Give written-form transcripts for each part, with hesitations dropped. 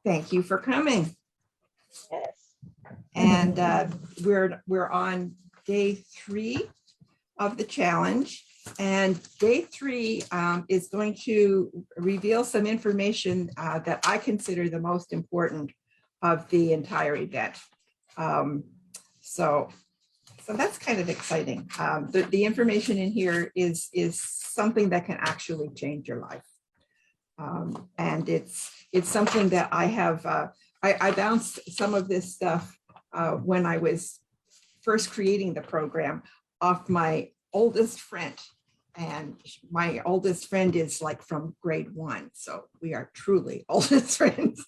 Thank you for coming. Yes. And we're on day 3 of the challenge. And day 3 is going to reveal some information that I consider the most important of the entire event. So that's kind of exciting. The information in here is something that can actually change your life. And it's something that I have, I bounced some of this stuff when I was first creating the program off my oldest friend. And my oldest friend is like from grade 1. So we are truly oldest friends,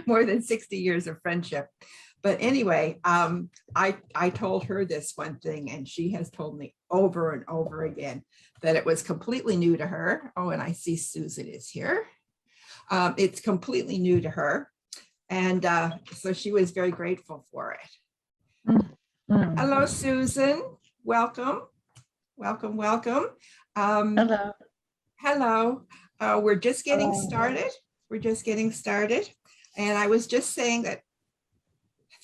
more than 60 years of friendship. But anyway, I told her this one thing, and she has told me over and over again that it was completely new to her. Oh, and I see Susan is here. It's completely new to her. And so she was very grateful for it. Hello, Susan. Welcome. Welcome, welcome. Hello. Hello. We're just getting started. We're just getting started. And I was just saying that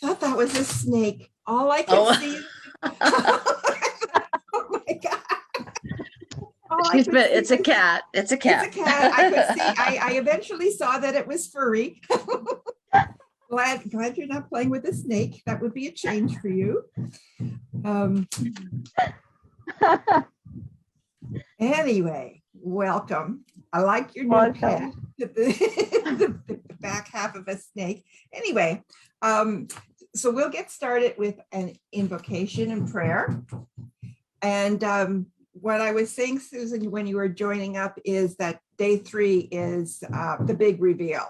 I thought that was a snake. All I could see. Oh my God. It's a cat. It's a cat. It's a cat. I could see. I eventually saw that it was furry. Glad you're not playing with a snake. That would be a change for you. Anyway, welcome. I like your new pet. The back half of a snake. Anyway, so we'll get started with an invocation and prayer. And what I was saying, Susan, when you were joining up, is that day 3 is the big reveal.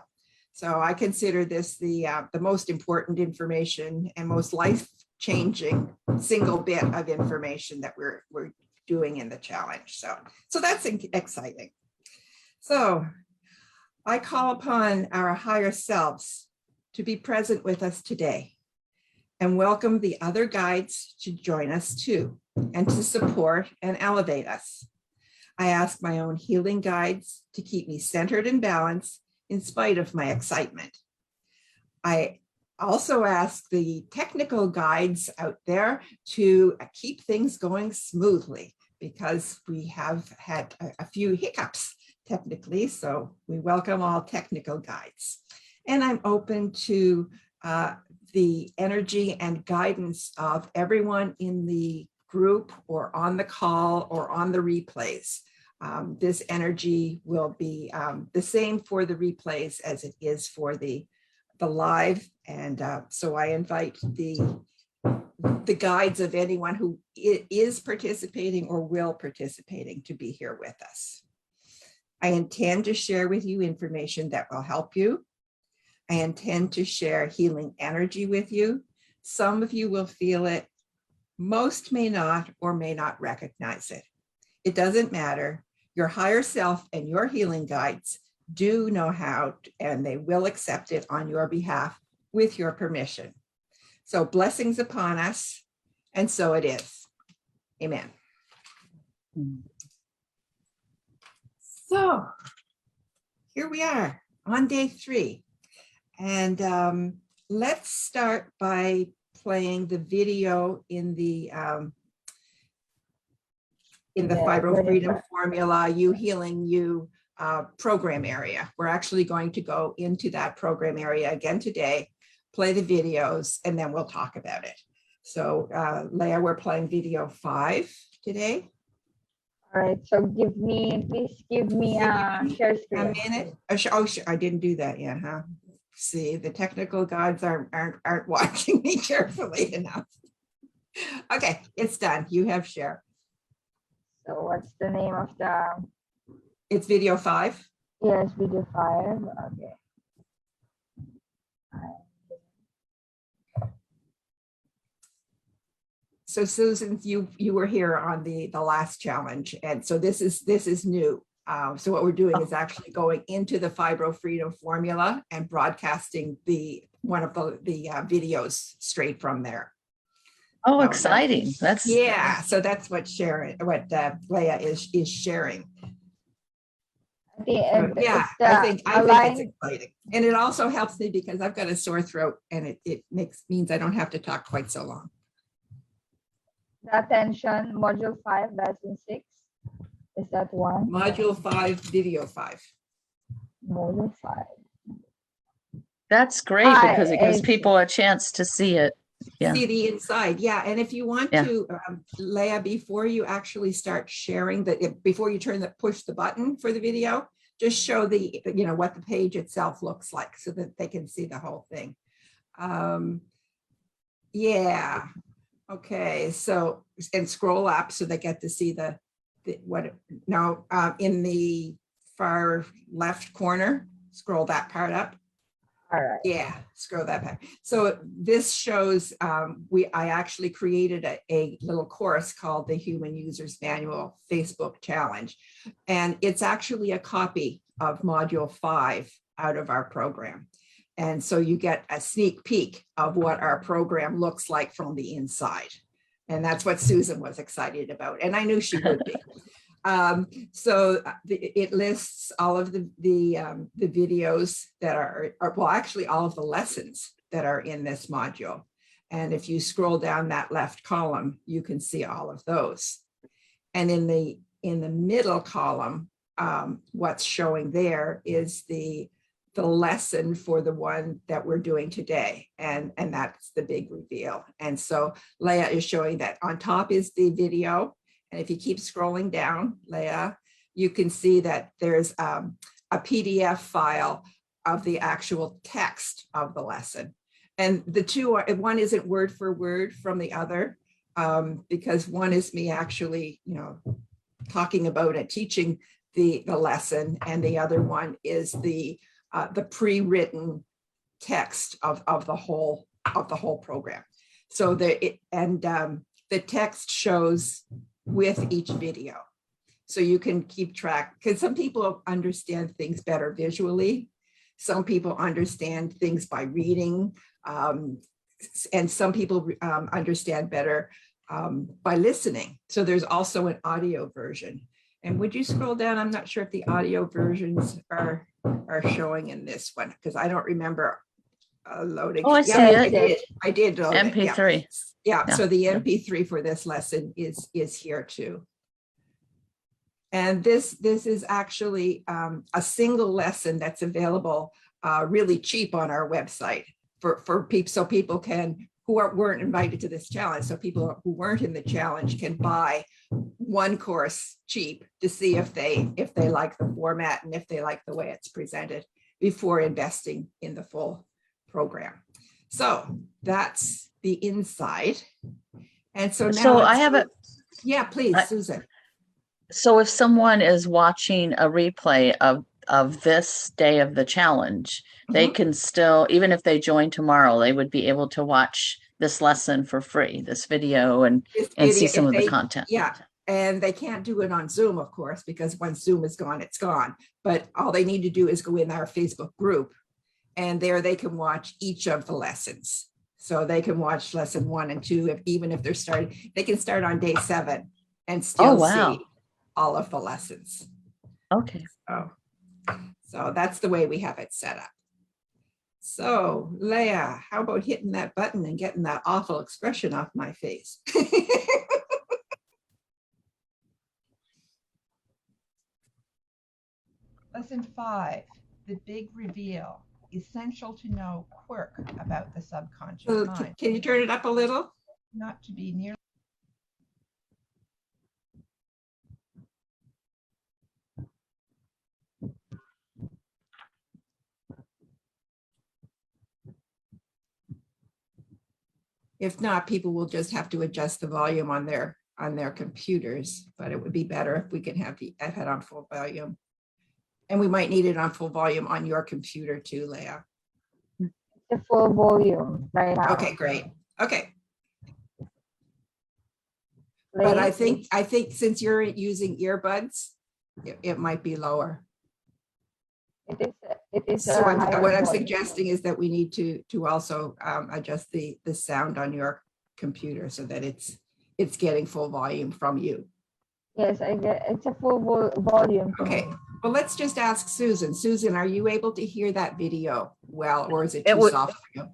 So I consider this the most important information and most life-changing single bit of information that we're doing in the challenge. So that's exciting. So I call upon our higher selves to be present with us today and welcome the other guides to join us too, and to support and elevate us. I ask my own healing guides to keep me centered and balanced in spite of my excitement. I also ask the technical guides out there to keep things going smoothly, because we have had a few hiccups technically, so we welcome all technical guides. And I'm open to the energy and guidance of everyone in the group or on the call or on the replays. This energy will be the same for the replays as it is for the live. And so I invite the guides of anyone who is participating or will participating to be here with us. I intend to share with you information that will help you. I intend to share healing energy with you. Some of you will feel it. Most may not or may not recognize it. It doesn't matter. Your higher self and your healing guides do know how, and they will accept it on your behalf with your permission. So blessings upon us, and so it is. Amen. So here we are on day 3. And let's start by playing the video in the Fibro Freedom Formula You Healing You program area. We're actually going to go into that program area again today, play the videos, and then we'll talk about it. So Leah, we're playing video 5 today. All right, so please give me a share screen. A minute. Oh, I didn't do that yet, huh? See, the technical guides aren't watching me carefully enough. Okay, it's done. You have share. So what's the name of the? It's video 5. Yes, video 5. Okay. So Susan, you were here on the last challenge, and so this is new. So what we're doing is actually going into the Fibro Freedom Formula and broadcasting one of the videos straight from there. Oh, exciting! So that's what Leah is sharing. Yeah, it's I think it's align exciting. And it also helps me because I've got a sore throat and it means I don't have to talk quite so long. the attention, module 5, lesson 6. Is that one? Module 5, video 5. Module 5. That's great because it gives it's- people a chance to see it. Yeah. See the inside. Yeah. And if you want Yeah. to, Leah, before you actually start sharing before you push the button for the video, just show what the page itself looks like so that they can see the whole thing. Yeah. Okay. So, and scroll up so they get to see in the far left corner, scroll that part up. All right. Yeah, scroll that back. So this shows I actually created a little course called the Human Users Manual Facebook Challenge. And it's actually a copy of module 5 out of our program. And so you get a sneak peek of what our program looks like from the inside. And that's what Susan was excited about. And I knew she would be. It lists all of the videos that are well, actually all of the lessons that are in this module. And if you scroll down that left column, you can see all of those. And in the middle column, what's showing there is the lesson for the one that we're doing today. And that's the big reveal. And so Leah is showing that on top is the video. And if you keep scrolling down, Leah, you can see that there's a PDF file of the actual text of the lesson. And the two are, one isn't word for word from the other, because one is me actually, talking about and teaching the lesson, and the other one is the pre-written text of the whole program. So the text shows with each video. So you can keep track, because some people understand things better visually. Some people understand things by reading, and some people understand better by listening. So there's also an audio version. And would you scroll down? I'm not sure if the audio versions are showing in this one, because I don't remember loading. Oh, I see it. I did load MP3. it. Yeah. So the MP3 for this lesson is here too. And this is actually a single lesson that's available really cheap on our website for people, so people can weren't invited to this challenge. So people who weren't in the challenge can buy one course cheap to see if they like the format and if they like the way it's presented before investing in the full program. So that's the inside. And so now I have yeah, please, Susan. So if someone is watching a replay of this day of the challenge, they can still, even if they join tomorrow, they would be able to watch this lesson for free, this video, and see some of the content. Yeah. And they can't do it on Zoom, of course, because once Zoom is gone, it's gone. But all they need to do is go in our Facebook group, and there they can watch each of the lessons. So they can watch lesson 1 and 2, even if they're starting, they can start on day 7 and still see all of the lessons. Okay. So that's the way we have it set up. So Leah, how about hitting that button and getting that awful expression off my face? Lesson 5, the big reveal. Essential to know quirk about the subconscious mind. Can you turn it up a little? Not to be nearly. If not, people will just have to adjust the volume on their computers, but it would be better if we can have it on full volume. And we might need it on full volume on your computer too, Leah. The full volume right now. Okay, great. Okay. But I think since you're using earbuds, it might be lower. It is. So what I'm suggesting is that we need to also adjust the sound on your computer so that it's getting full volume from you. Yes, I get it's a full volume. Okay. Well, let's just ask Susan. Susan, are you able to hear that video well, or is it It too was soft for you?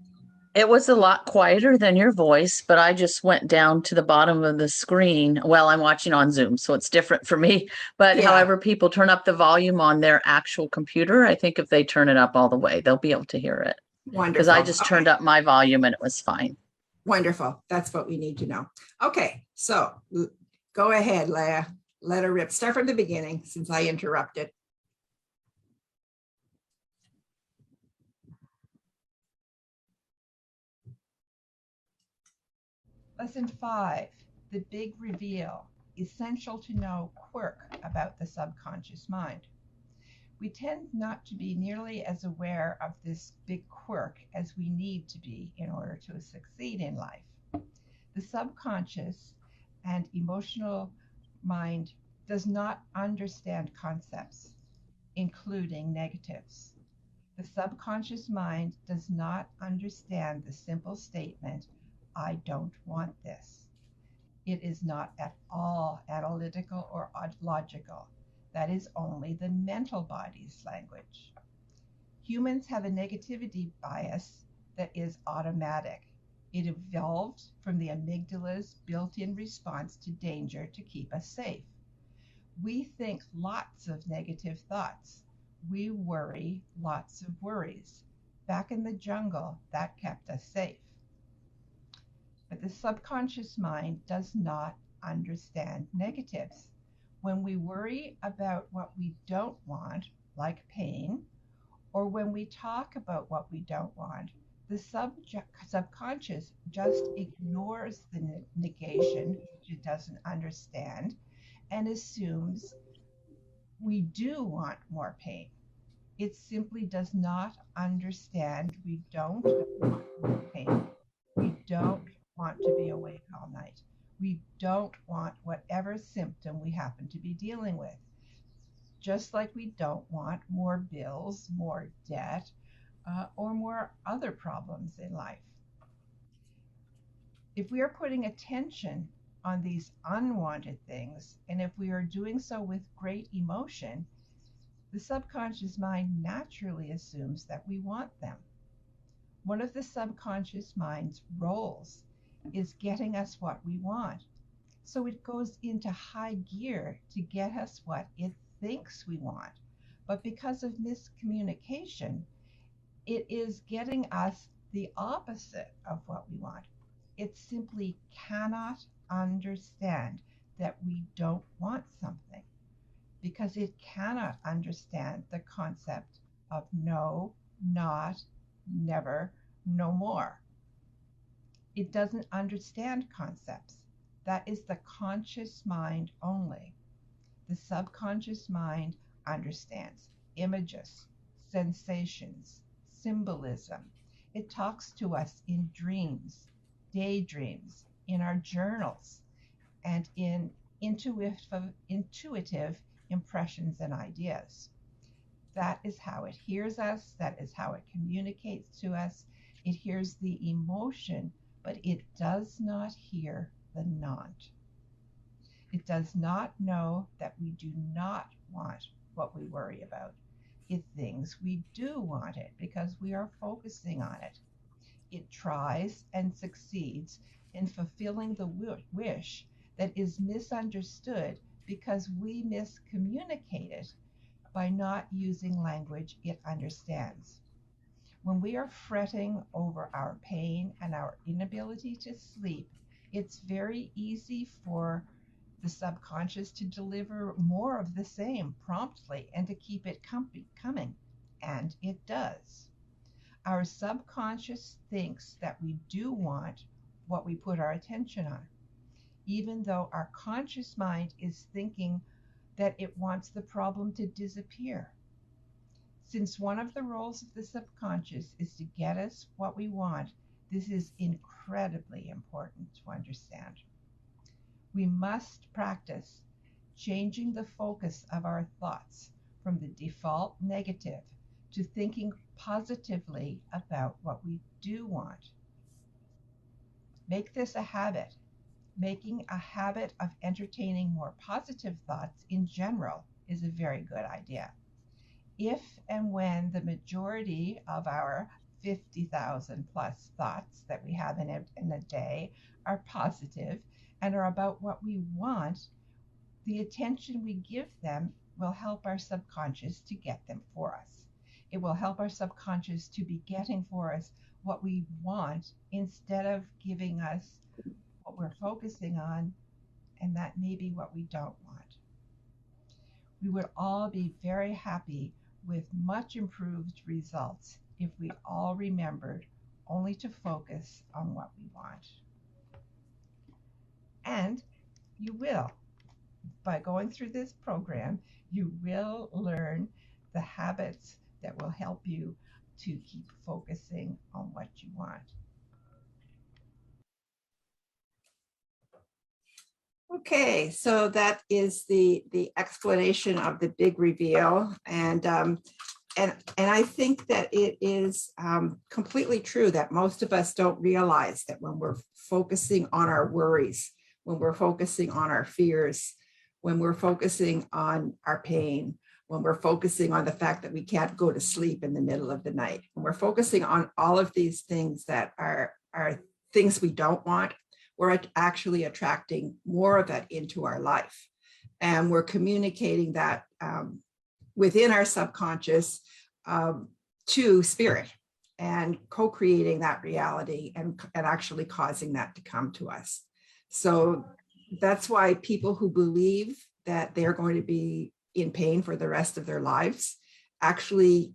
it was a lot quieter than your voice, but I just went down to the bottom of the screen. Well, I'm watching on Zoom, so it's different for me. But Yeah, however people turn up the volume on their actual computer, I think if they turn it up all the way, they'll be able to hear it. Because I wonderful. just Okay, turned up my volume and it was fine. wonderful. That's what we need to know. Okay, so go ahead, Leah. Let her rip. Start from the beginning since I interrupted. Lesson 5, the big reveal, essential to know quirk about the subconscious mind. We tend not to be nearly as aware of this big quirk as we need to be in order to succeed in life. The subconscious and emotional mind does not understand concepts, including negatives. The subconscious mind does not understand the simple statement, I don't want this. It is not at all analytical or logical. That is only the mental body's language. Humans have a negativity bias that is automatic. It evolved from the amygdala's built in response to danger to keep us safe. We think lots of negative thoughts. We worry lots of worries. Back in the jungle, that kept us safe. But the subconscious mind does not understand negatives. When we worry about what we don't want, like pain, or when we talk about what we don't want, the subconscious just ignores the negation, which it doesn't understand, and assumes we do want more pain. It simply does not understand we don't want more pain. We don't want to be awake all night. We don't want whatever symptom we happen to be dealing with. Just like we don't want more bills, more debt, or more other problems in life. If we are putting attention on these unwanted things, and if we are doing so with great emotion, the subconscious mind naturally assumes that we want them. One of the subconscious mind's roles is getting us what we want. So it goes into high gear to get us what it thinks we want. But because of miscommunication, it is getting us the opposite of what we want. It simply cannot understand that we don't want something because it cannot understand the concept of no, not, never, no more. It doesn't understand concepts. That is the conscious mind only. The subconscious mind understands images, sensations, symbolism. It talks to us in dreams, daydreams, in our journals, and in intuitive impressions and ideas. That is how it hears us, that is how it communicates to us. It hears the emotion, but it does not hear the not. It does not know that we do not want what we worry about. It thinks we do want it because we are focusing on it. It tries and succeeds in fulfilling the wish that is misunderstood because we miscommunicate it by not using language it understands. When we are fretting over our pain and our inability to sleep, it's very easy for the subconscious to deliver more of the same promptly and to keep it coming. And it does. Our subconscious thinks that we do want what we put our attention on, even though our conscious mind is thinking that it wants the problem to disappear. Since one of the roles of the subconscious is to get us what we want, this is incredibly important to understand. We must practice changing the focus of our thoughts from the default negative to thinking positively about what we do want. Make this a habit. Making a habit of entertaining more positive thoughts in general is a very good idea. If and when the majority of our 50,000 plus thoughts that we have in a day are positive and are about what we want, the attention we give them will help our subconscious to get them for us. It will help our subconscious to be getting for us what we want instead of giving us what we're focusing on, and that may be what we don't want. We would all be very happy with much improved results if we all remembered only to focus on what we want. And you will. By going through this program, you will learn the habits that will help you to keep focusing on what you want. Okay, so that is the explanation of the big reveal, and I think that it is completely true that most of us don't realize that when we're focusing on our worries, when we're focusing on our fears, when we're focusing on our pain, when we're focusing on the fact that we can't go to sleep in the middle of the night, when we're focusing on all of these things that are things we don't want, we're actually attracting more of it into our life. And we're communicating that within our subconscious to spirit and co-creating that reality and actually causing that to come to us. So that's why people who believe that they're going to be in pain for the rest of their lives actually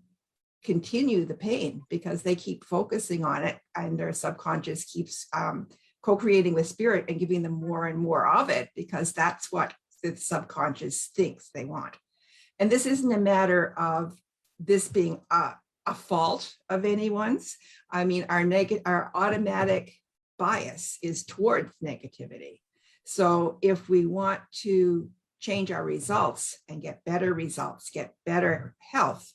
continue the pain because they keep focusing on it, and their subconscious keeps co-creating with spirit and giving them more and more of it because that's what the subconscious thinks they want. And this isn't a matter of this being a fault of anyone's. I mean, our automatic bias is towards negativity. So if we want to change our results and get better results, get better health,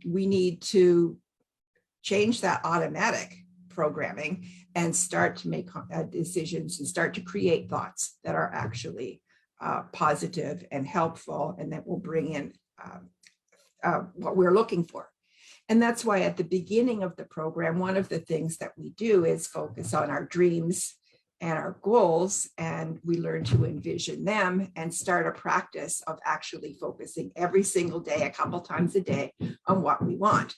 we need to change that automatic programming and start to make decisions and start to create thoughts that are actually positive and helpful and that will bring in what we're looking for. And that's why at the beginning of the program, one of the things that we do is focus on our dreams and our goals, and we learn to envision them and start a practice of actually focusing every single day, a couple times a day, on what we want.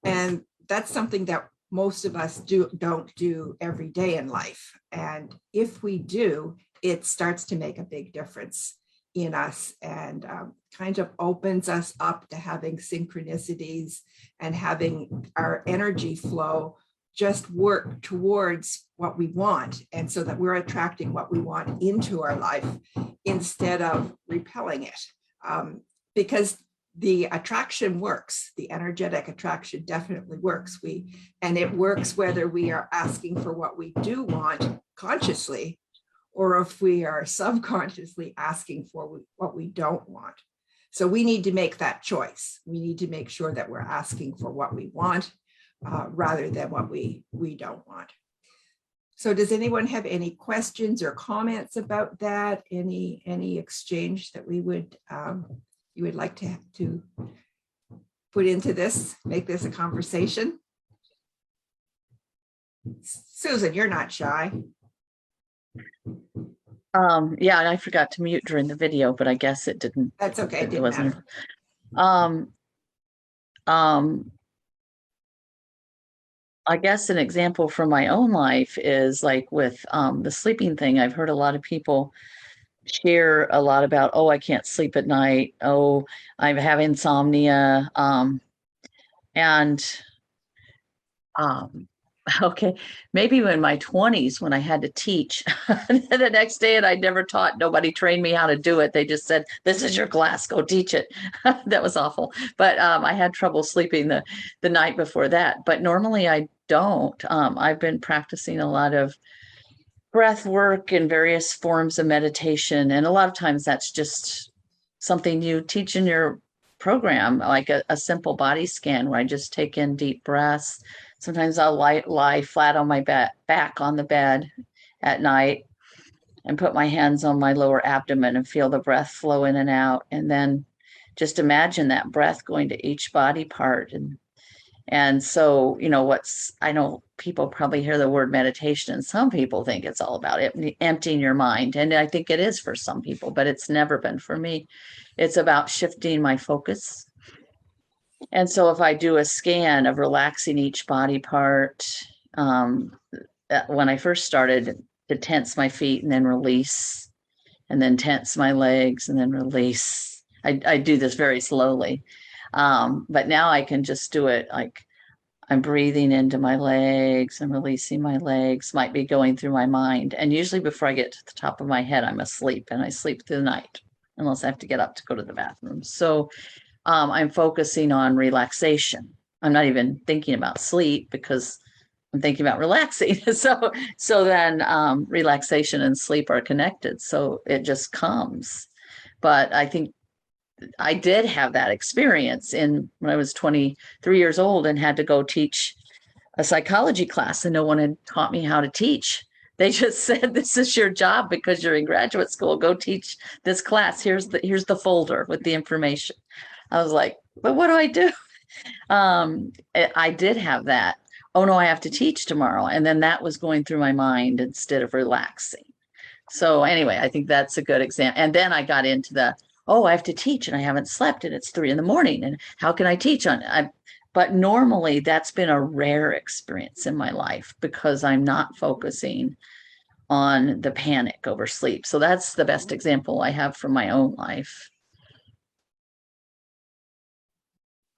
And that's something that most of us don't do every day in life. And if we do, it starts to make a big difference in us and kind of opens us up to having synchronicities and having our energy flow just work towards what we want. And so that we're attracting what we want into our life instead of repelling it. Because the attraction works, the energetic attraction definitely works. And it works whether we are asking for what we do want consciously or if we are subconsciously asking for what we don't want. So we need to make that choice. We need to make sure that we're asking for what we want rather than what we don't want. So does anyone have any questions or comments about that? Any exchange that you would like to put into this, make this a conversation? Susan, you're not shy. Yeah, and I forgot to mute during the video, but I guess it didn't. That's okay. It didn't wasn't. matter. I guess an example from my own life is like with the sleeping thing. I've heard a lot of people share a lot about, oh, I can't sleep at night. Oh, I have insomnia. Okay, maybe in my 20s when I had to teach the next day and I never taught, nobody trained me how to do it. They just said, this is your class, go teach it. That was awful. But I had trouble sleeping the night before that. But normally I don't. I've been practicing a lot of breath work and various forms of meditation. And a lot of times that's just something you teach in your program, like a simple body scan where I just take in deep breaths. Sometimes I'll lie flat on my back on the bed at night and put my hands on my lower abdomen and feel the breath flow in and out. And then just imagine that breath going to each body part. And so, I know people probably hear the word meditation, and some people think it's all about emptying your mind. And I think it is for some people, but it's never been for me. It's about shifting my focus. And so if I do a scan of relaxing each body part, when I first started, to tense my feet and then release, and then tense my legs and then release. I do this very slowly. But now I can just do it like I'm breathing into my legs and releasing my legs, might be going through my mind. And usually before I get to the top of my head, I'm asleep, and I sleep through the night unless I have to get up to go to the bathroom. So I'm focusing on relaxation. I'm not even thinking about sleep because I'm thinking about relaxing. So then relaxation and sleep are connected. So it just comes. But I think I did have that experience when I was 23 years old and had to go teach a psychology class, and no one had taught me how to teach. They just said, this is your job because you're in graduate school. Go teach this class. Here's the folder with the information. I was like, but what do I do? I did have that. Oh no, I have to teach tomorrow. And then that was going through my mind instead of relaxing. So anyway, I think that's a good example. And then I got into I have to teach and I haven't slept and it's 3 a.m. and how can I teach on it? But normally that's been a rare experience in my life because I'm not focusing on the panic over sleep. So that's the best example I have from my own life.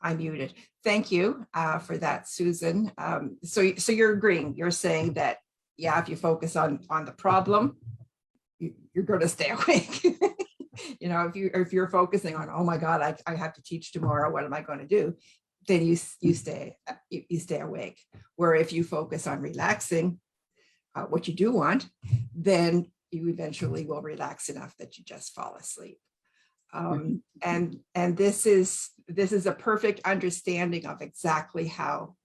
I muted. Thank you for that, Susan. So you're agreeing. You're saying that, yeah, if you focus on the problem, you're going to stay awake. If you're focusing on, oh my God, I have to teach tomorrow, what am I going to do? Then you stay awake. Where if you focus on relaxing, what you do want, then you eventually will relax enough that you just fall asleep. And this is a perfect understanding of exactly how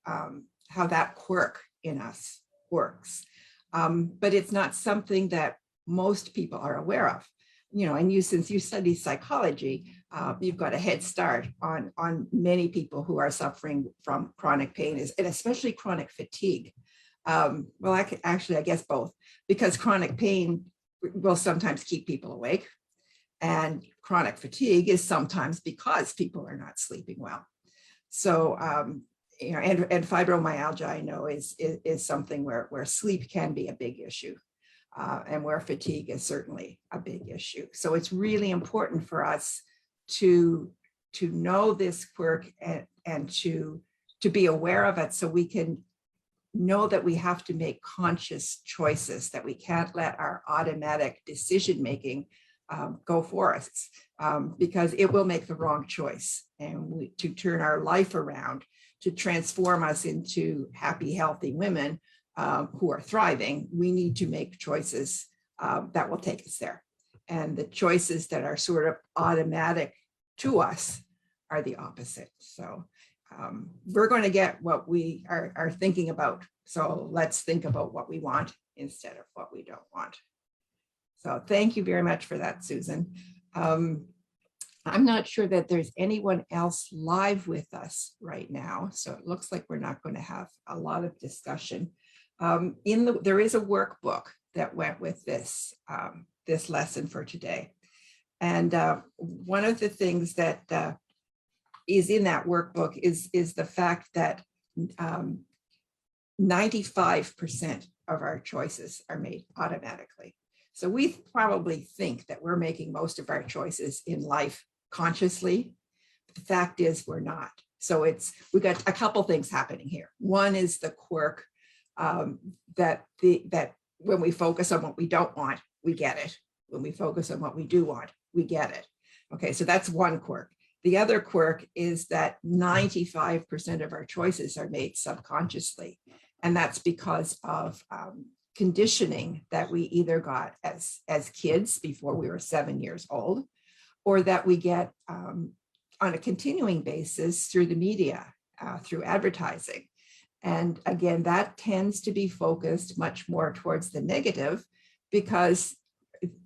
that quirk in us works. But it's not something that most people are aware of. And since you study psychology, you've got a head start on many people who are suffering from chronic pain, and especially chronic fatigue. I guess both, because chronic pain will sometimes keep people awake, and chronic fatigue is sometimes because people are not sleeping well. So, and fibromyalgia, I know, is something where sleep can be a big issue. And where fatigue is certainly a big issue. So it's really important for us to know this quirk and to be aware of it, so we can know that we have to make conscious choices, that we can't let our automatic decision making go for us, because it will make the wrong choice. And to turn our life around, to transform us into happy, healthy women who are thriving, we need to make choices that will take us there. And the choices that are sort of automatic to us are the opposite. So we're going to get what we are thinking about. So let's think about what we want instead of what we don't want. So thank you very much for that, Susan. I'm not sure that there's anyone else live with us right now. So it looks like we're not going to have a lot of discussion. There is a workbook that went with this lesson for today. And one of the things that is in that workbook is the fact that 95% of our choices are made automatically. So we probably think that we're making most of our choices in life consciously. But the fact is we're not. So we've got a couple things happening here. One is the quirk that when we focus on what we don't want, we get it. When we focus on what we do want, we get it. Okay, so that's one quirk. The other quirk is that 95% of our choices are made subconsciously. And that's because of conditioning that we either got as kids before we were 7 years old, or that we get on a continuing basis through the media, through advertising. And again, that tends to be focused much more towards the negative, because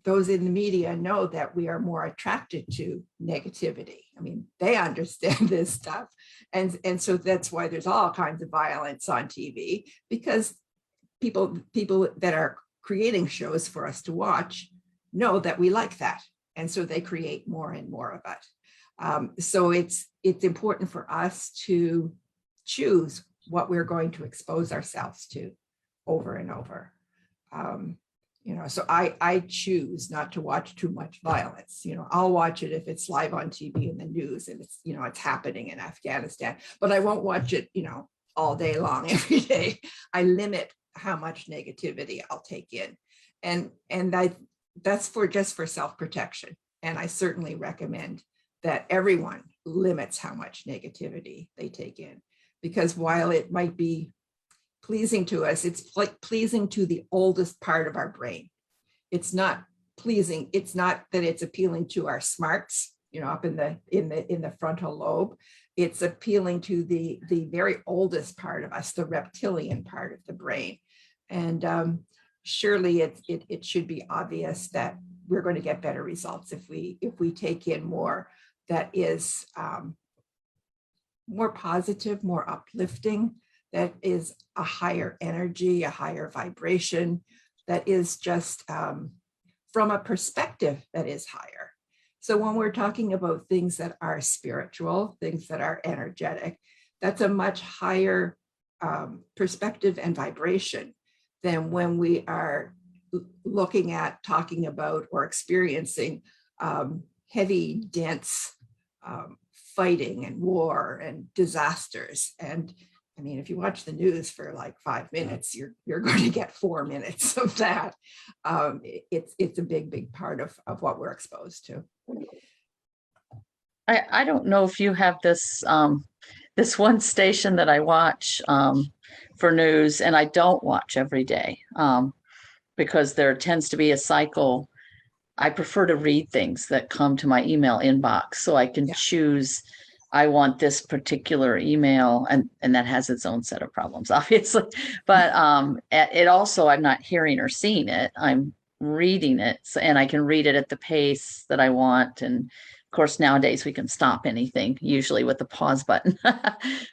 those in the media know that we are more attracted to negativity. I mean, they understand this stuff. And so that's why there's all kinds of violence on TV, because people that are creating shows for us to watch know that we like that. And so they create more and more of it. So it's important for us to choose what we're going to expose ourselves to over and over. So I choose not to watch too much violence. I'll watch it if it's live on TV in the news and it's happening in Afghanistan, but I won't watch it, all day long, every day. I limit how much negativity I'll take in. And that's just for self-protection. And I certainly recommend that everyone limits how much negativity they take in, because while it might be pleasing to us, it's like pleasing to the oldest part of our brain. It's not pleasing. It's not that it's appealing to our smarts, up in the frontal lobe. It's appealing to the very oldest part of us, the reptilian part of the brain. And surely it should be obvious that we're going to get better results if we take in more that is more positive, more uplifting, that is a higher energy, a higher vibration, that is just from a perspective that is higher. So when we're talking about things that are spiritual, things that are energetic, that's a much higher perspective and vibration than when we are looking at, talking about, or experiencing heavy, dense fighting and war and disasters. And I mean, if you watch the news for like 5 minutes, you're going to get 4 minutes of that. It's a big part of what we're exposed to. I don't know if you have this this one station that I watch for news, and I don't watch every day because there tends to be a cycle. I prefer to read things that come to my email inbox so I can choose. I want this particular email, and that has its own set of problems, obviously. But it also, I'm not hearing or seeing it. I'm reading it, and I can read it at the pace that I want. And of course, nowadays we can stop anything, usually with the pause button.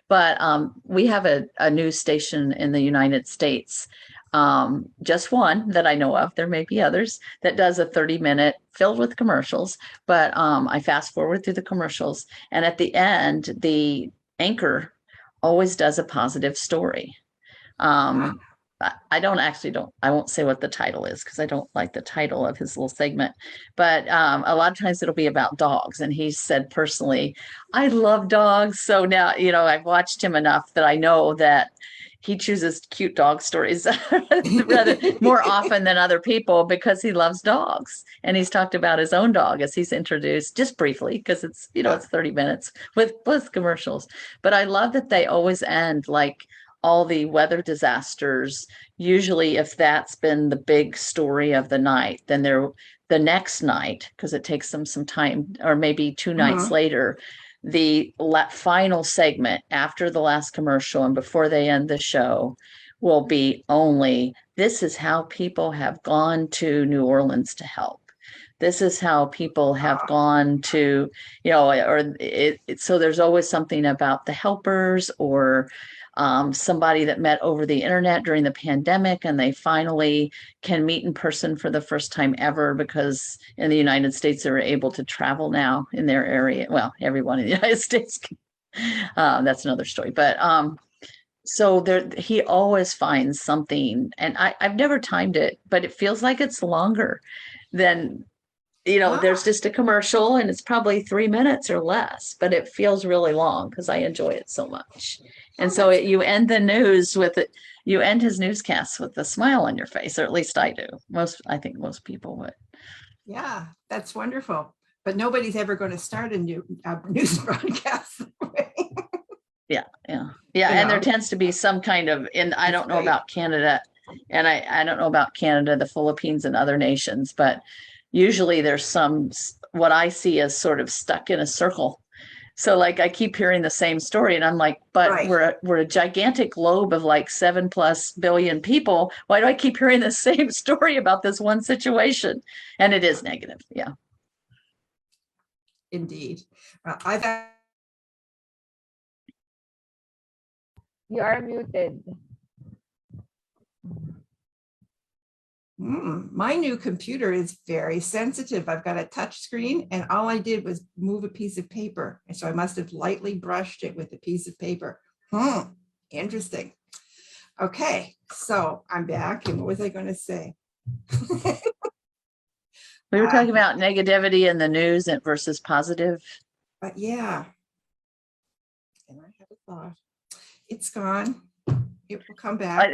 But we have a news station in the United States, just one that I know of. There may be others that does a 30-minute filled with commercials, but I fast forward through the commercials, and at the end, the anchor always does a positive story. I won't say what the title is because I don't like the title of his little segment, but a lot of times it'll be about dogs. And he said personally, I love dogs. So now, I've watched him enough that I know that he chooses cute dog stories rather more often than other people because he loves dogs. And he's talked about his own dog as he's introduced just briefly because it's, it's 30 minutes with commercials. But I love that they always end like all the weather disasters. Usually if that's been the big story of the night, then the next night, because it takes them some time, or maybe 2 nights later, the final segment after the last commercial and before they end the show will be only, this is how people have gone to New Orleans to help. This is how people have gone to, so there's always something about the helpers or somebody that met over the internet during the pandemic and they finally can meet in person for the first time ever because in the United States they're able to travel now in their area. Well, everyone in the United States can. That's another story. But so he always finds something, and I've never timed it, but it feels like it's longer than there's just a commercial and it's probably 3 minutes or less, but it feels really long because I enjoy it so much. And so you end the news with it. You end his newscasts with a smile on your face, or at least I do. I think most people would. Yeah, that's wonderful. But nobody's ever going to start a new news broadcast. Yeah. And there tends to be some kind of, and I don't know about Canada, and I don't know about Canada, the Philippines, and other nations, but usually there's what I see as sort of stuck in a circle. So like I keep hearing the same story and I'm like, but Right. we're a gigantic globe of like 7+ billion people. Why do I keep hearing the same story about this one situation? And it is negative. Yeah. Indeed. I've You are muted. My new computer is very sensitive. I've got a touch screen and all I did was move a piece of paper. And so I must have lightly brushed it with a piece of paper. Interesting. Okay, so I'm back. And what was I going to say? We were talking about negativity in the news versus positive. But yeah. And I have a thought. It's gone. It will come back.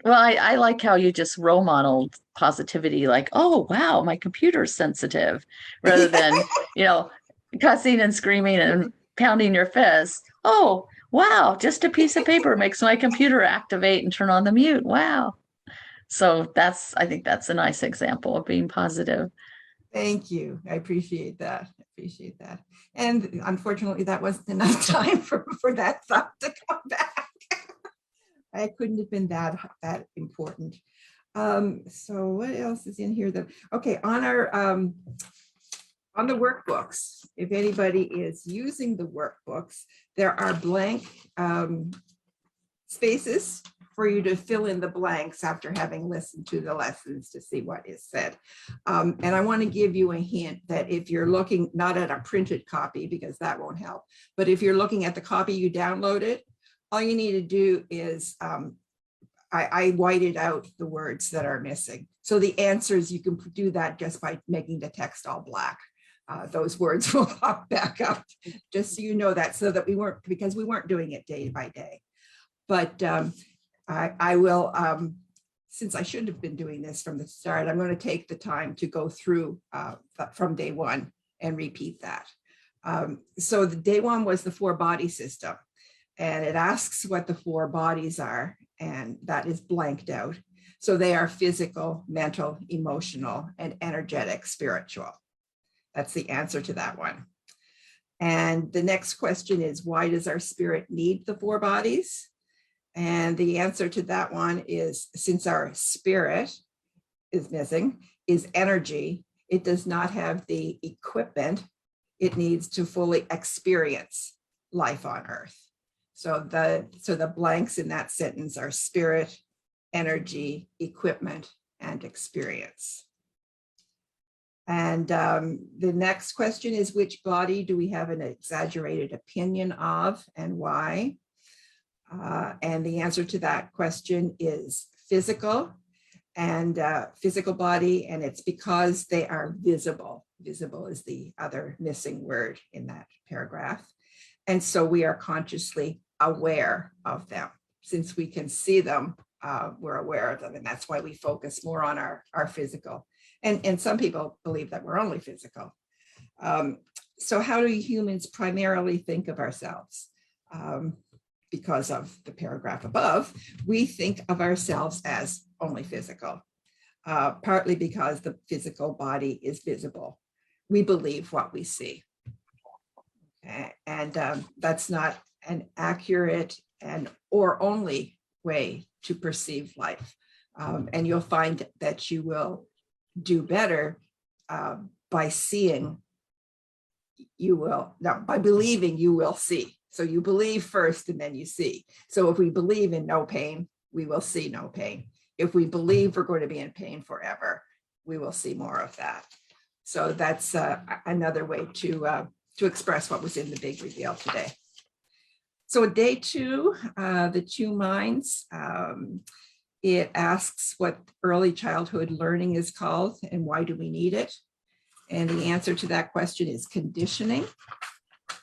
I like how you just role modeled positivity, like, oh, wow, my computer's sensitive, rather than, cussing and screaming and pounding your fist. Oh, wow, just a piece of paper makes my computer activate and turn on the mute. Wow. So I think that's a nice example of being positive. Thank you. I appreciate that. And unfortunately, that wasn't enough time for that thought to come back. I couldn't have been that important. So what else is in here? Okay, on our on the workbooks, if anybody is using the workbooks, there are blank spaces for you to fill in the blanks after having listened to the lessons to see what is said. And I want to give you a hint that if you're looking not at a printed copy, because that won't help, but if you're looking at the copy you downloaded, all you need to do is I whited out the words that are missing. So the answers, you can do that just by making the text all black. Those words will pop back up, just so you know that, so that we weren't doing it day by day. But I will, since I shouldn't have been doing this from the start, I'm going to take the time to go through from day one and repeat that. So the day one was the 4-body system, and it asks what the 4 bodies are, and that is blanked out. So they are physical, mental, emotional, and energetic, spiritual. That's the answer to that one. And the next question is, why does our spirit need the 4 bodies? And the answer to that one is, since our spirit is missing, is energy, it does not have the equipment it needs to fully experience life on Earth. So the blanks in that sentence are spirit, energy, equipment, and experience. And the next question is, which body do we have an exaggerated opinion of and why? And the answer to that question is physical and physical body, and it's because they are visible. Visible is the other missing word in that paragraph. And so we are consciously aware of them. Since we can see them, we're aware of them, and that's why we focus more on our physical. And some people believe that we're only physical. So how do humans primarily think of ourselves? Because of the paragraph above, we think of ourselves as only physical, partly because the physical body is visible. We believe what we see. And that's not an accurate or only way to perceive life. And you'll find that you will do better by seeing. By believing you will see. So you believe first and then you see. So if we believe in no pain, we will see no pain. If we believe we're going to be in pain forever, we will see more of that. So that's another way to express what was in the big reveal today. So day 2, the 2 minds, it asks what early childhood learning is called and why do we need it? And the answer to that question is conditioning.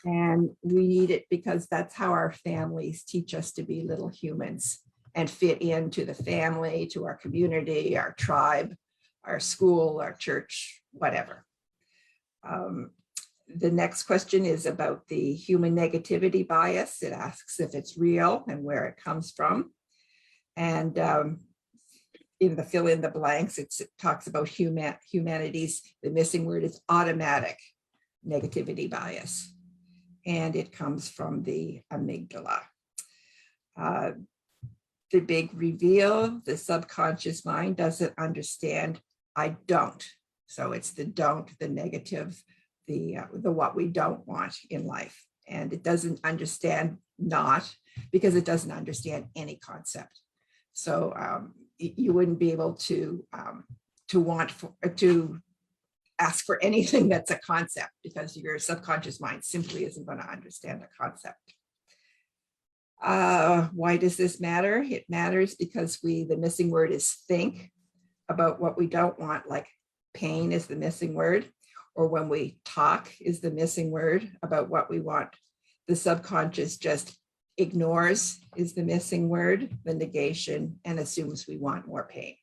And we need it because that's how our families teach us to be little humans and fit into the family, to our community, our tribe, our school, our church, whatever. The next question is about the human negativity bias. It asks if it's real and where it comes from. And in the fill in the blanks, it talks about humanity's, the missing word is automatic negativity bias. and it comes from the amygdala. The big reveal, the subconscious mind doesn't understand I don't. So it's the don't, the negative, the what we don't want in life. And it doesn't understand not because it doesn't understand any concept. So you wouldn't be able to ask for anything that's a concept because your subconscious mind simply isn't going to understand the concept. Why does this matter? It matters because the missing word is think about what we don't want, like pain is the missing word, or when we talk is the missing word about what we want. The subconscious just ignores is the missing word, the negation, and assumes we want more pain.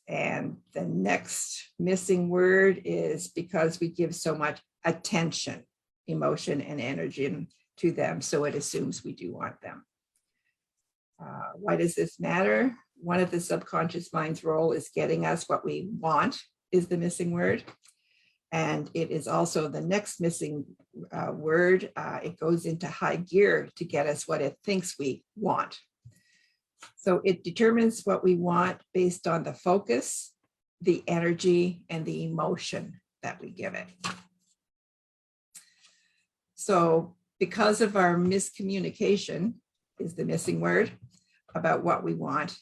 And the next missing word is because we give so much attention, emotion, and energy to them, so it assumes we do want them. Why does this matter? One of the subconscious mind's role is getting us what we want is the missing word. And it is also the next missing word. It goes into high gear to get us what it thinks we want. So it determines what we want based on the focus, the energy, and the emotion that we give it. So because of our miscommunication is the missing word about what we want,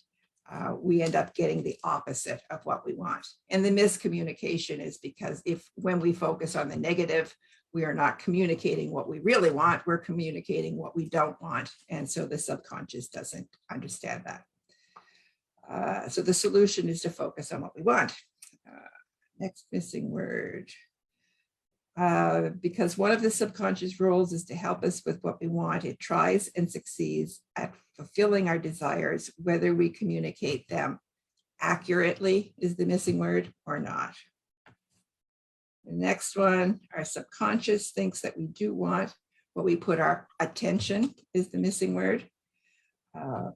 we end up getting the opposite of what we want. And the miscommunication is because when we focus on the negative, we are not communicating what we really want, we're communicating what we don't want. And so the subconscious doesn't understand that. So the solution is to focus on what we want. Next missing word. Because one of the subconscious roles is to help us with what we want. It tries and succeeds at fulfilling our desires, whether we communicate them accurately is the missing word or not. The next one, our subconscious thinks that we do want what we put our attention is the missing word. And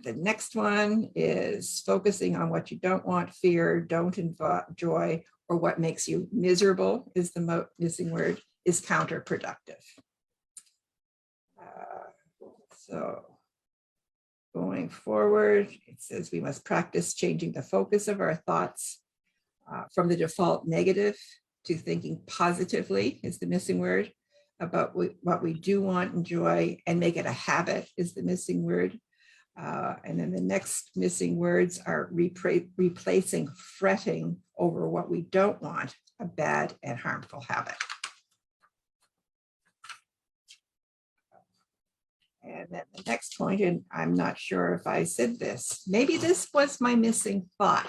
the next one is focusing on what you don't want, fear, don't enjoy, or what makes you miserable is the missing word, is counterproductive. So going forward, it says we must practice changing the focus of our thoughts from the default negative to thinking positively is the missing word about what we do want, enjoy, and make it a habit is the missing word. And then the next missing words are replacing fretting over what we don't want, a bad and harmful habit. And then the next point, and I'm not sure if I said this, maybe this was my missing thought.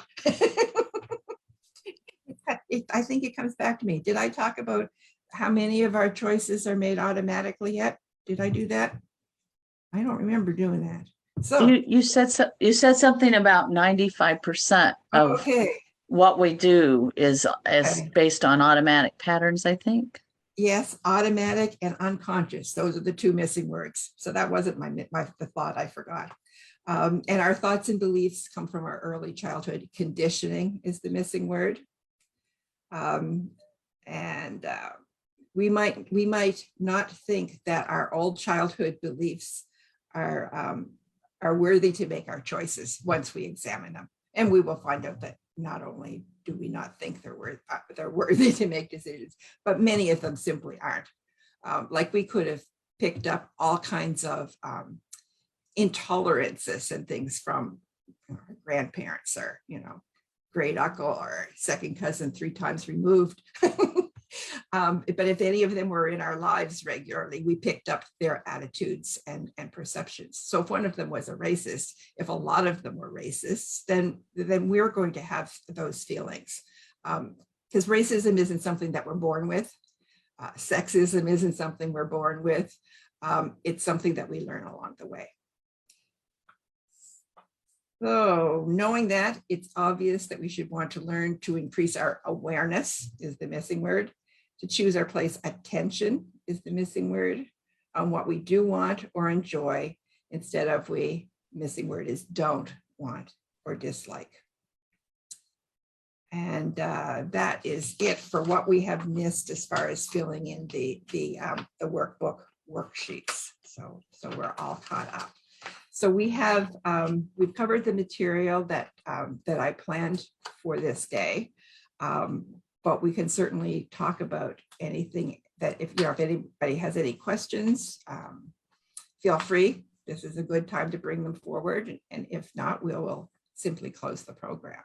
I think it comes back to me. Did I talk about how many of our choices are made automatically yet? Did I do that? I don't remember doing that. So you said something about 95% of what we do is based on automatic patterns, I think. Yes, automatic and unconscious. Those are the two missing words. So that wasn't the thought I forgot. And our thoughts and beliefs come from our early childhood. Conditioning is the missing word. We might not think that our old childhood beliefs are worthy to make our choices once we examine them. And we will find out that not only do we not think they're worthy to make decisions, but many of them simply aren't. Like we could have picked up all kinds of intolerances and things from our grandparents or, great uncle or second cousin 3 times removed. But if any of them were in our lives regularly, we picked up their attitudes and perceptions. So if one of them was a racist, if a lot of them were racists, then we're going to have those feelings. Because racism isn't something that we're born with. Sexism isn't something we're born with. It's something that we learn along the way. So knowing that, it's obvious that we should want to learn to increase our awareness is the missing word. To choose our place, attention is the missing word on what we do want or enjoy instead of missing word is don't want or dislike. And that is it for what we have missed as far as filling in the workbook worksheets. So we're all caught up. So we have we've covered the material that that I planned for this day, but we can certainly talk about anything that if anybody has any questions, feel free. This is a good time to bring them forward, and if not, we'll simply close the program.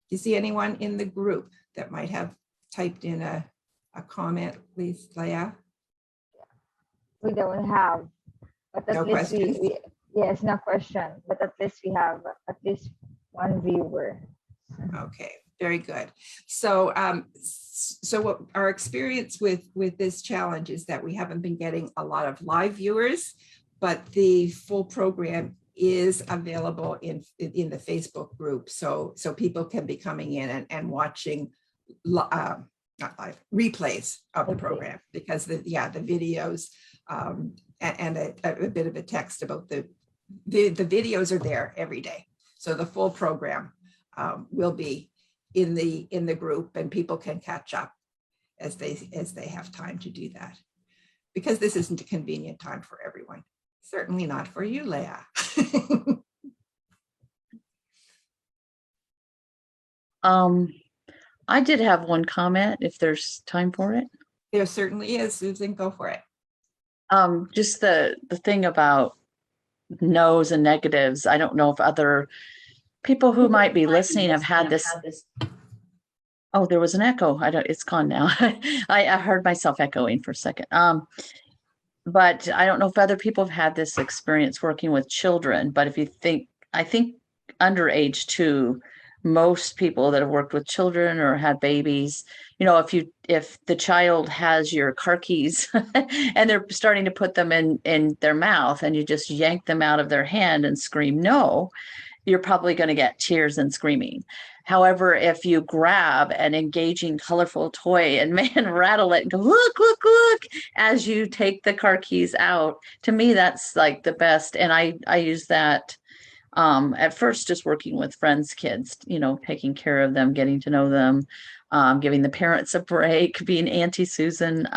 Do you see anyone in the group that might have typed in a comment, please, Leah? We don't have, but at No least questions? yes, no question, but at least we have at least one viewer. Okay, very good. So so what our experience with this challenge is that we haven't been getting a lot of live viewers, but the full program is available in the Facebook group. So people can be coming in and watching not live replays of the program, because the videos and a bit of a text about the videos are there every day. So the full program will be in the group, and people can catch up as they have time to do that, because this isn't a convenient time for everyone. Certainly not for you, Leah. I did have one comment if there's time for it. There certainly is, Susan, go for it. Just the thing about no's and negatives. I don't know if other people who might be listening have had this. Oh, there was an echo. It's gone now. I heard myself echoing for a second. But I don't know if other people have had this experience working with children, but I think underage too, most people that have worked with children or had babies, if the child has your car keys and they're starting to put them in their mouth, and you just yank them out of their hand and scream no, you're probably going to get tears and screaming. However, if you grab an engaging, colorful toy and rattle it and go, look, look, look, as you take the car keys out, to me, that's like the best. And I use that at first, just working with friends' kids, taking care of them, getting to know them, giving the parents a break, being Auntie Susan.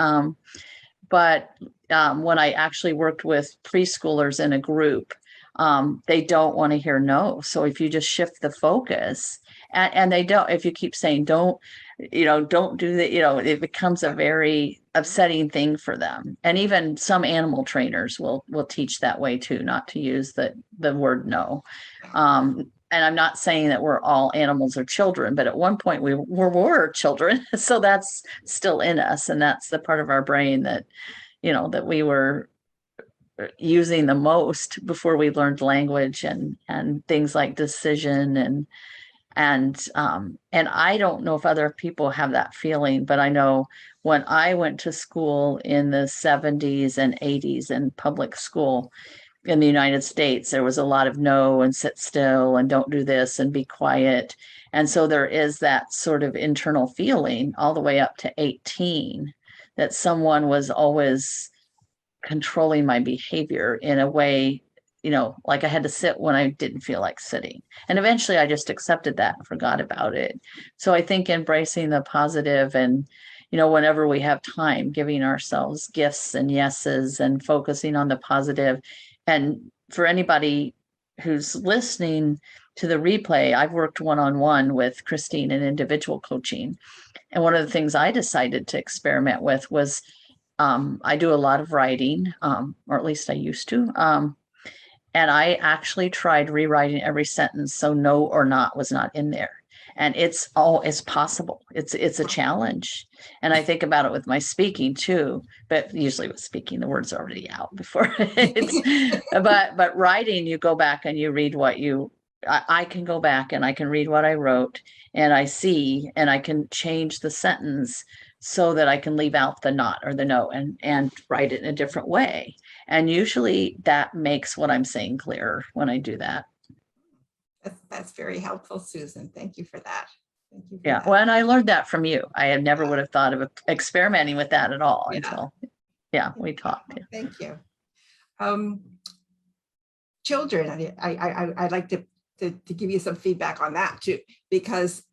But when I actually worked with preschoolers in a group, they don't want to hear no. So if you just shift the focus, and they don't, if you keep saying don't do that, it becomes a very upsetting thing for them. And even some animal trainers will teach that way too, not to use the word no. And I'm not saying that we're all animals or children, but at one point we were children. So that's still in us. And that's the part of our brain that, that we were using the most before we learned language and things like decision and I don't know if other people have that feeling, but I know when I went to school in the 70s and 80s in public school in the United States, there was a lot of no and sit still and don't do this and be quiet. And so there is that sort of internal feeling all the way up to 18 that someone was always controlling my behavior in a way, like I had to sit when I didn't feel like sitting. And eventually I just accepted that and forgot about it. So I think embracing the positive and, whenever we have time, giving ourselves gifts and yeses and focusing on the positive. And for anybody who's listening to the replay, I've worked one-on-one with Christine in individual coaching. And one of the things I decided to experiment with was I do a lot of writing, or at least I used to. And I actually tried rewriting every sentence so no or not was not in there. And it's possible. It's a challenge. And I think about it with my speaking too, but usually with speaking, the word's already out before but writing, you go back and you read I can go back and I can read what I wrote and I see, and I can change the sentence so that I can leave out the not or the no and write it in a different way. And usually that makes what I'm saying clearer when I do that. That's very helpful, Susan. Thank you for that. Thank you for Yeah. that. Well, and I learned that from you. I never would have thought of experimenting with that at all until we talked. Thank you. Children, I'd like to to give you some feedback on that too, because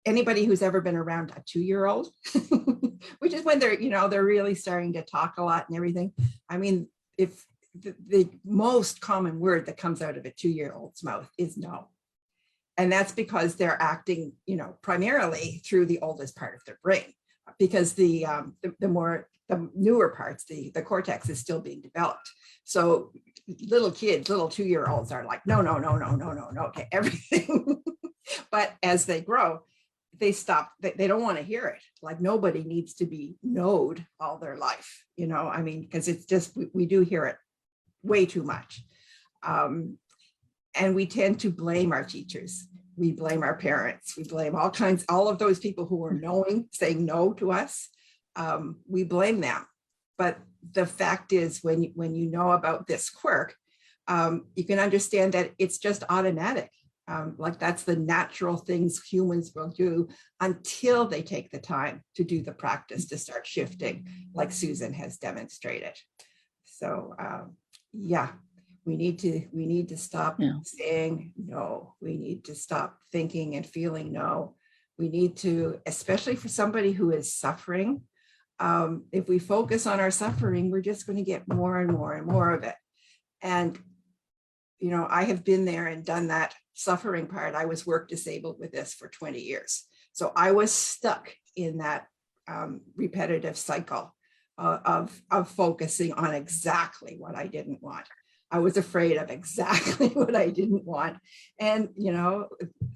anybody who's ever been around a 2-year-old, which is when they're, they're really starting to talk a lot and everything. I mean, if the most common word that comes out of a 2-year-old's mouth is no. And that's because they're acting, primarily through the oldest part of their brain, because the newer parts, the cortex is still being developed. So little kids, little 2-year-olds are like, no, okay, everything. But as they grow, they stop, they don't want to hear it. Like nobody needs to be knowed all their life, I mean, because it's just, we do hear it way too much. And we tend to blame our teachers. We blame our parents. We blame all of those people who are saying no to us. We blame them. But the fact is, when you know about this quirk, you can understand that it's just automatic. Like that's the natural things humans will do until they take the time to do the practice to start shifting, like Susan has demonstrated. So yeah, we need to stop saying no. We need to stop thinking and feeling no. We need to, especially for somebody who is suffering, if we focus on our suffering, we're just going to get more and more and more of it. And I have been there and done that suffering part. I was work disabled with this for 20 years. So I was stuck in that repetitive cycle of focusing on exactly what I didn't want. I was afraid of exactly what I didn't want. And,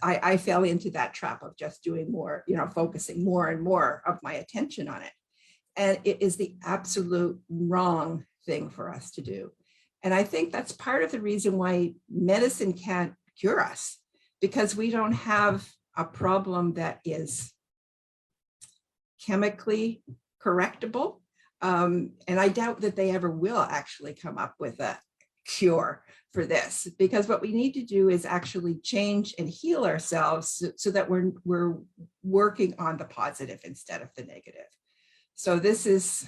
I fell into that trap of just doing more, focusing more and more of my attention on it. And it is the absolute wrong thing for us to do. And I think that's part of the reason why medicine can't cure us, because we don't have a problem that is chemically correctable. And I doubt that they ever will actually come up with a cure for this, because what we need to do is actually change and heal ourselves so that we're working on the positive instead of the negative. So this is,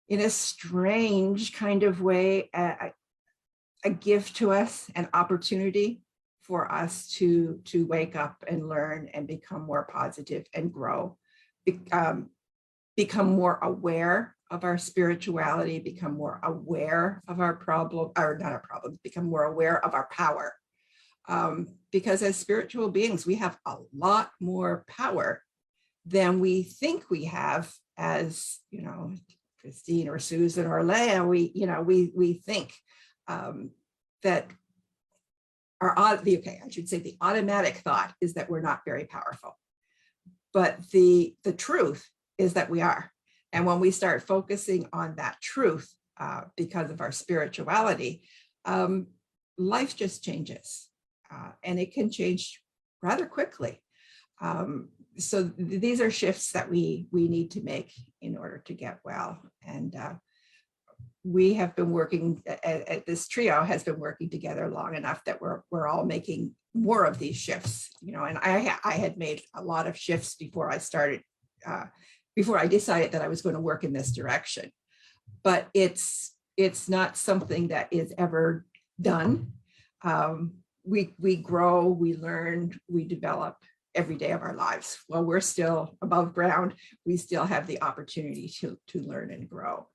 in a strange kind of way, a gift to us, an opportunity for us to wake up and learn and become more positive and grow, become more aware of our spirituality, become more aware of our problem, or not our problems, become more aware of our power. Because as spiritual beings, we have a lot more power than we think we have as, Christine or Susan or Leah. We think that the automatic thought is that we're not very powerful. But the truth is that we are. And when we start focusing on that truth, because of our spirituality, life just changes. And it can change rather quickly. So these are shifts that we need to make in order to get well. And we have been working, this trio has been working together long enough that we're all making more of these shifts, and I had made a lot of shifts before I started, before I decided that I was going to work in this direction. But it's not something that is ever done. We grow, we learn, we develop every day of our lives. While we're still above ground, we still have the opportunity to learn and grow.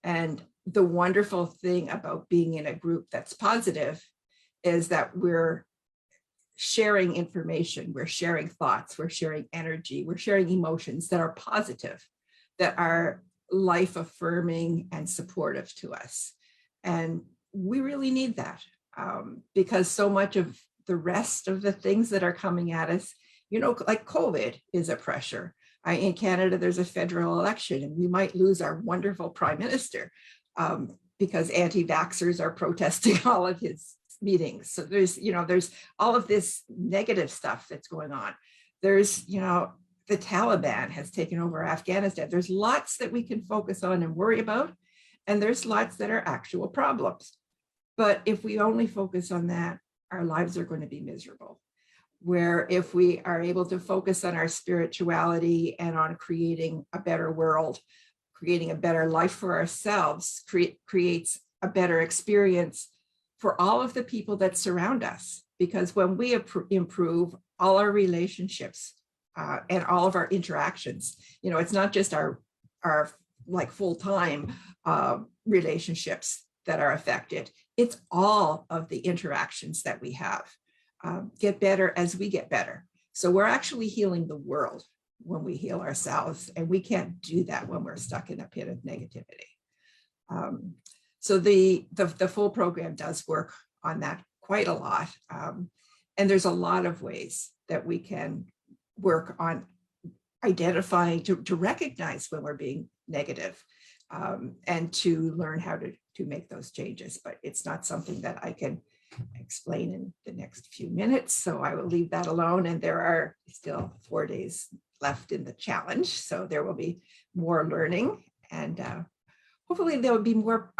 And the wonderful thing about being in a group that's positive is that we're sharing information, we're sharing thoughts, we're sharing energy, we're sharing emotions that are positive, that are life affirming and supportive to us. And we really need that, because so much of the rest of the things that are coming at us, like COVID is a pressure. In Canada, there's a federal election and we might lose our wonderful prime minister because anti-vaxxers are protesting all of his meetings. So there's all of this negative stuff that's going on. There's, the Taliban has taken over Afghanistan. There's lots that we can focus on and worry about. And there's lots that are actual problems. But if we only focus on that, our lives are going to be miserable. Where if we are able to focus on our spirituality and on creating a better world, creating a better life for ourselves, creates a better experience for all of the people that surround us, because when we improve all our relationships and all of our interactions, you know, it's not just our like full-time relationships that are affected. It's all of the interactions that we have get better as we get better. So we're actually healing the world when we heal ourselves, and we can't do that when we're stuck in a pit of negativity. So the full program does work on that quite a lot. And there's a lot of ways that we can work on identifying, to recognize when we're being negative, and to learn how to make those changes. But it's not something that I can explain in the next few minutes, so I will leave that alone. And there are still 4 days left in the challenge, so there will be more learning, and hopefully there will be more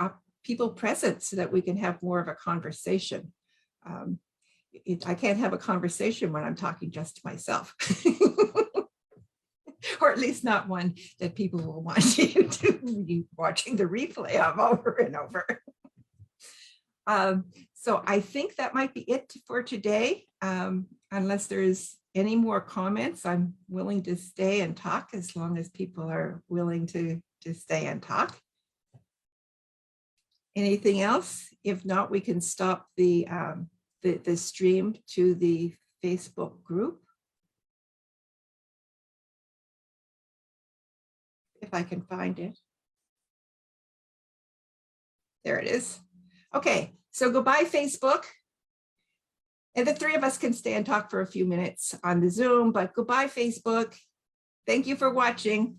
people present so that we can have more of a conversation. I can't have a conversation when I'm talking just to myself. Or at least not one that people will want you to be watching the replay of over and over. So I think that might be it for today. Unless there's any more comments, I'm willing to stay and talk as long as people are willing to stay and talk. Anything else? If not, we can stop the stream to the Facebook group. If I can find it. There it is. Okay, so goodbye, Facebook. And the three of us can stay and talk for a few minutes on the Zoom, but goodbye, Facebook. Thank you for watching.